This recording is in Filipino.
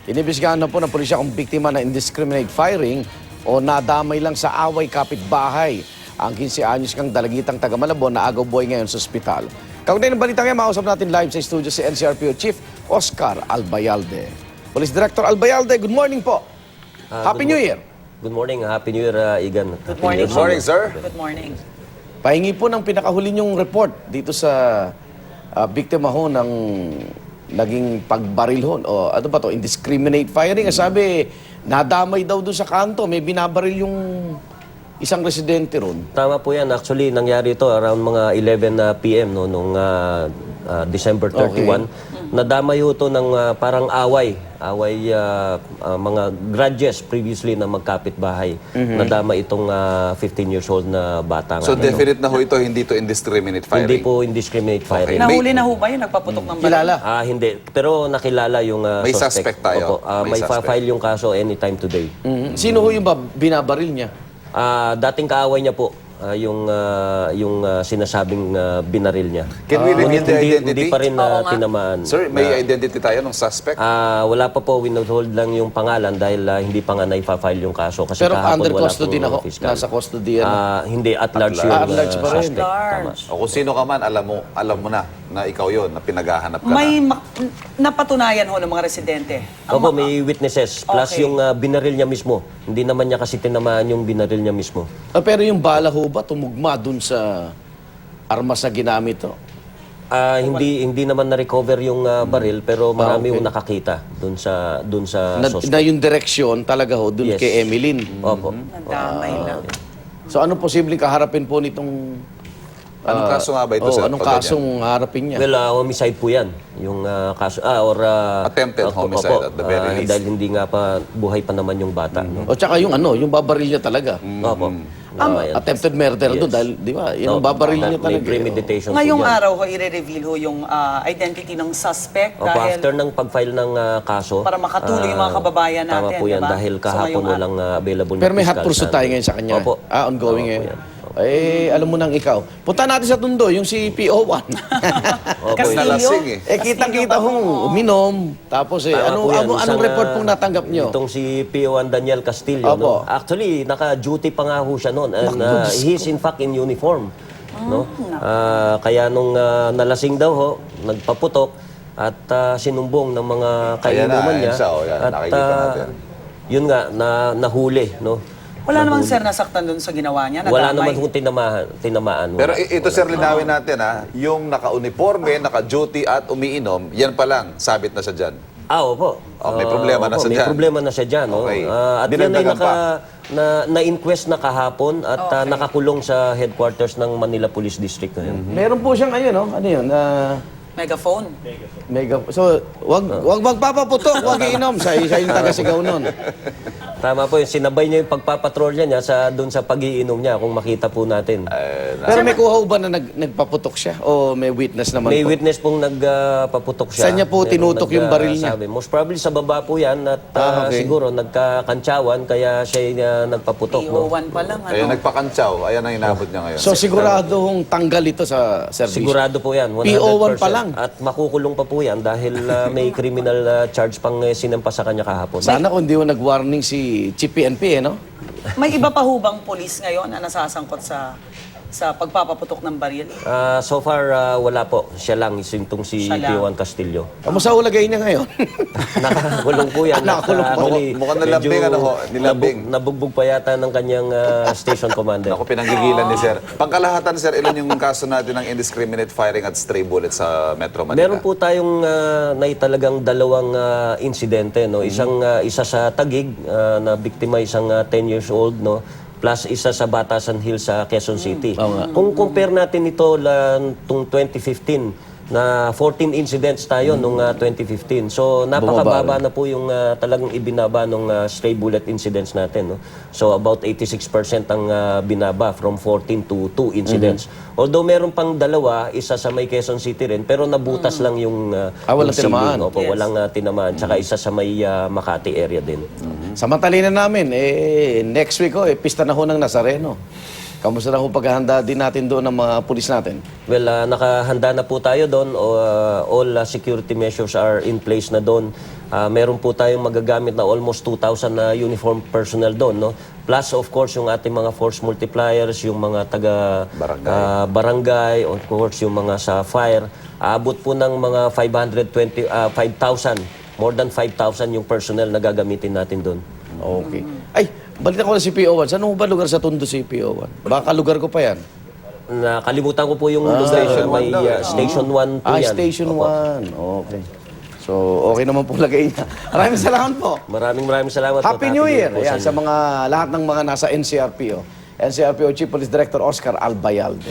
Inibisgahan na po ng pulisya kung biktima ng indiscriminate firing o nadamay lang sa away kapitbahay. Ang 15 anyos kang dalagitang taga Malabon na agaw buhay ngayon sa ospital. Kaugnay ng balita ngayon, makausap natin live sa studio si NCRPO Chief Oscar Albayalde. Police Director Albayalde, good morning po. Happy New Year. Good morning. Happy New Year, Igan. Good morning. Good morning, sir. Good morning. Pahingi po ng pinakahuli niyong report dito sa biktima ho ng naging pagbaril ho. O ano ba to? Indiscriminate firing. Sabi, nadamay daw doon sa kanto. May binabaril yung isang residente ron. Tama po yan. Actually, nangyari ito around mga 11 p.m. No, nung December 31. Nadamay ho ito ng parang away. Mga grudges previously na magkapit-bahay. Nadama itong 15 years old na bata. So definite na ho ito, hindi to indiscriminate firing? Hindi po indiscriminate firing. Nahuli na ho ba yung nagpaputok ng baril? Kilala? Hindi. Pero nakilala yung May suspect tayo. Opo, May may suspect. file yung kaso anytime today. Sino ho yung binabaril niya? Dating kaaway niya po. Yung sinasabing binaril niya. Can we reveal the identity? Hindi pa rin tinamaan. Sir, may identity tayo ng suspect? Wala pa po, withhold lang yung pangalan dahil hindi pa nga na-file yung kaso. Kasi Pero kahapon under wala custody pong na ho? fiscal. Nasa custody yan? Hindi, at large yung At large pa rin. suspect. Tama. O kung sino ka man, alam mo na ikaw yon, na pinaghahanap ka May na. napatunayan ho ng mga residente. Opo, may witnesses. Plus Okay. yung binaril niya mismo. Hindi naman niya kasi tinamaan yung binaril niya mismo. Pero yung bala ho ba tumugma dun sa armas na ginamit ho? Hindi naman na-recover yung baril pero marami yung nakakita dun sa suspect. Na yung direksyon talaga ho dun Yes. kay Emeline. Opo. Nadamay lang. So anong posibleng kaharapin po nitong... Anong kaso nga ba ito, sir? Anong Pag kasong harapin niya? Well, homicide po yan. Yung kaso, Attempted homicide at the very least. Dahil hindi nga pa, buhay pa naman yung bata. No? O tsaka yung yung babaril niya talaga. Opo. Yan. Attempted murder doon dahil, di ba, yung babaril niya May talaga. premeditation po Ngayong dyan. araw ho, i-reveal ho yung identity ng suspect Opo, dahil after ng pag-file ng kaso. para makatulong yung mga kababayan natin. Tama po yan, diba? dahil So, kahapon ngayong walang available Pero may fiscal hot pursuit sa- tayo ngayon sa kanya. Opo. Ongoing Opo, ngayon. yan. Alam mo nang ikaw. Punta natin sa Tondo, yung si PO1. Opo, Castillo? Nalasing eh. Kitang-kita hong uminom. Tapos Tama po yan. anong Isang, report pong natanggap nyo? Itong si PO1 Daniel Castillo. Opo. No? Actually, naka-duty pa nga ho siya noon. And he's in fact in uniform. No? Kaya nung nalasing daw ho, nagpaputok at sinumbong ng mga kainuman niya. Ayan siya, yan, At nakikita natin. yun nga, nahuli. No? Wala namang sir nasaktan doon sa ginawa niya. Wala Nadamay. naman kung tinamaan. Pero ito, sir, linawin natin ha, yung naka-uniforme, naka-duty at umiinom, yan pa lang, sabit na siya dyan. Opo. May problema na Opo, siya may dyan. problema na siya dyan. No? Okay. At yan ay Dinagdagan pa. na-inquest na kahapon at nakakulong sa headquarters ng Manila Police District ngayon. Meron po siyang ano yun, Megaphone. So, wag magpapaputok, wag iinom. Siya yung taga-sigaw nun. Tama po, yung sinabay niya yung pagpapatrolya niya doon sa pag-iinom niya, kung makita po natin. Pero may kuha ho ba na nagpaputok siya? O may witness naman May po? witness pong nagpaputok siya. Saan niya po Merong tinutok yung baril niya? nagsabi. Most probably sa baba po yan at Okay. siguro nagkakantsawan kaya siya nagpaputok. No? PO1 pa lang. Ayun, Ano? nagpakantsaw, ayan ang inabot niya ngayon. So, sigurado hong tanggal ito sa service? Sigurado po yan, 100%. PO1 pa lang? At makukulong pa po yan dahil may criminal charge pang sinampa sa kanya kahapon. Sana kung di mo nag-warning si Chief PNP, no? May iba pa hubang polis ngayon na nasasangkot sa pagpapaputok ng baril? So far, wala po. Siya lang, itong si Siya lang. P1 Castillo. Kamusta ho lagay niya ngayon? Nakakulong po yan. Nakakulong po. Mukhang nalambing, nilambing. Nabugbog pa yata ng kanyang station commander. Ako, pinanggigilan ni sir. Pangkalahatan, sir, ilan yung kaso natin ng indiscriminate firing at stray bullets sa Metro Manila? Meron po tayong naitalagang dalawang insidente. No? Isa sa Taguig, na biktima isang 10 years old. No? Plus isa sa Batasan Hills sa Quezon City. Kung compare natin ito tung 2015, na 14 incidents tayo nung 2015. So napakababa na po yung talagang ibinaba nung stray bullet incidents natin. No? So about 86% ang binaba from 14 to 2 incidents. Although meron pang dalawa, isa sa may Quezon City rin, pero nabutas lang yung walang yung ceiling. tinamaan. Opo, Yes. walang tinamaan. Tsaka isa sa may Makati area din. Samantalinan namin, next week pista na ho ng Nazareno. Kamusta na ho paghahanda din natin doon ng mga pulis natin? Well, nakahanda na po tayo doon. All security measures are in place na doon. Meron po tayong magagamit na almost 2,000 na uniform personnel doon. No? Plus, of course, yung ating mga force multipliers, yung mga taga barangay, of course, yung mga sa fire. Aabot po ng mga 5,000, more than 5,000 yung personnel na gagamitin natin doon. Okay. Ay, balita ko na si PO1. Saan ho ba lugar sa Tondo si PO1? Baka lugar ko pa yan. Nakalimutan ko po yung lugar. Station May 1 daw eh. Station 1 po yan. Station Opo. 1. Okay. So, okay naman po lagay niya. Maraming salamat po. Maraming salamat po. Happy New Year! po Ayan, sa sa mga lahat ng mga nasa NCRPO. NCRPO Chief Police Director Oscar Albayalde.